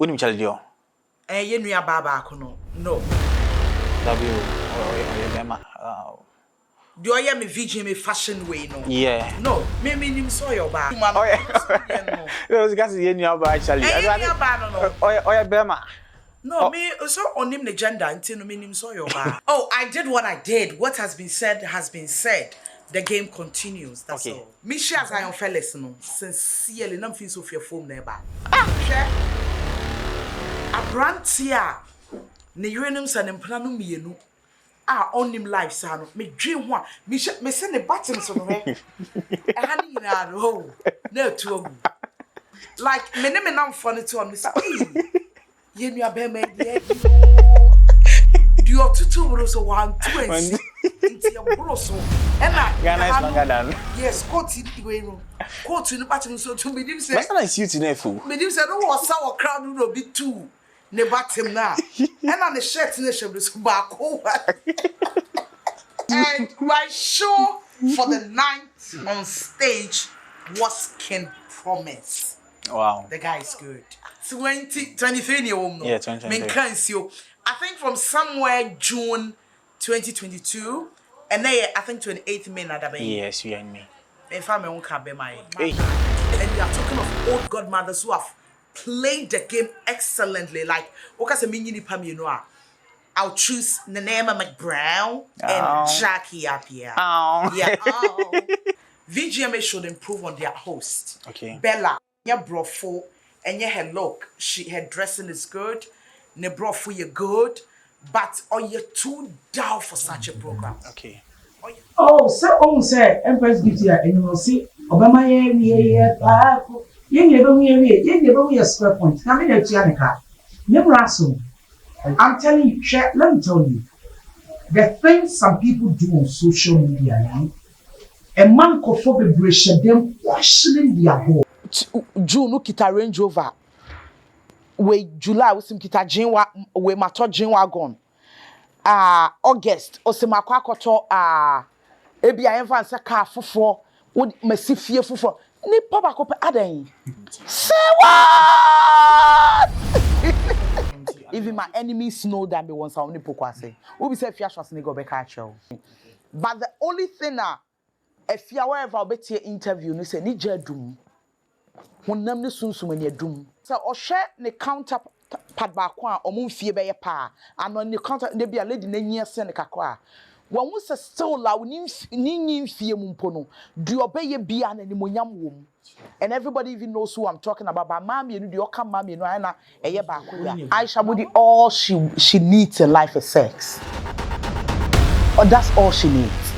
Unim Charlie Dio. You knew a baba, no. W or Vgma. Do I am a Vgma fashion way? No. Yeah. No, maybe him saw your bar. Oh, yeah. Those guys in your actually. Or Vgma. No, me so on him the gender until no meaning saw your bar. Oh, I did what I did. What has been said has been said. The game continues. That's all. Me share as I on fellas no. Sincerely, no feel so fear phone never. Share. A brand here. Ne urenum sa ne mpana no mienu. On him life sa no. Me dream ho. Me send the button so no. Hani na no. No to like me name na funny to on me say. You know about me, do your tutu bro so 1 2 and into your bro so and Ghana longer than yes court in the way room court in the bathroom so to me say what's not suit in fool me say no was sour crowd no be two ne bathroom na and on the shirt in the shop so back and my show for the night on stage was King Promise. Wow, the guy is good. 2023 no. Yeah, 2023. I think from somewhere June 2022 and then I think 28th May na that. Yes, you and me. If I'm on cabe my. Hey. And we are talking of old godmothers who have played the game excellently. Like okase minyi nipa me no a. I'll choose Nanema McBrown and Jackie Appiah. Yeah. Vgma should improve on their host. Okay. Bella, your brofo, and your her look. Her dressing is good. Ne brofo you good, but are you too down for such a program? Okay. Oh, say, Empress gives you and you will see Obama you square point. Come in at Janica. I'm telling you, let me tell you, the things some people do on social media, a man could for them questioning their goal. June look at a Range Rover. We July we sim kita jinwa we mato jinwa gone. August osemakwa koto ebi ayemfa nse car fofo wo masifie fofo ni papa ko pe adan. Say what? Even my enemies know that me once only pokwase. We be say fia Schwarzenegger go be catch you. But the only thing if you wherever obeti interview ni say ni jedum. Honam ne sunsum ani adum. So ohwe ne counter pad ba kwa omumfie be ye pa. Ano ne counter ne bia lady na nyi ase ne kakwa. Won wo se still la woni mfie mu mpo no. Du obeye bia na nimonyam wom. And everybody even knows who I'm talking about. But mommy, you do come mommy, no, na eye ba ko ya. Aisha Budi, all she needs in life is sex. Or that's all she needs.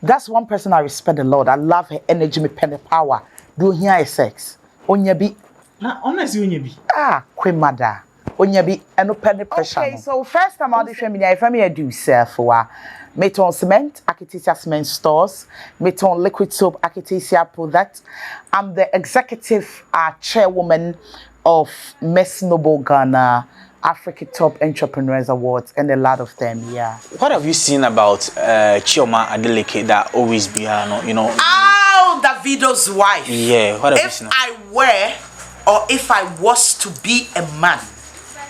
That's one person I respect a lot. I love her energy, me pen power. Do here is sex. Onya bi. Na honestly onya bi. Queen mother. Onya bi eno pen pressure. Okay, so first time out the me if I do Sarfoa. Meton cement, Akitisia cement stores, Meton liquid soap, Akitisia product. I'm the executive chairwoman of Miss Noble Ghana Africa Top Entrepreneurs Awards, and a lot of them, yeah. What have you seen about Chioma Adeleke that always be you know? Oh, Davido's wife. Yeah, what have you seen? If I were, or if I was to be a man,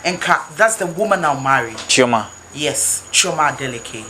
and that's the woman I'll marry. Chioma. Yes, Chioma Adeleke.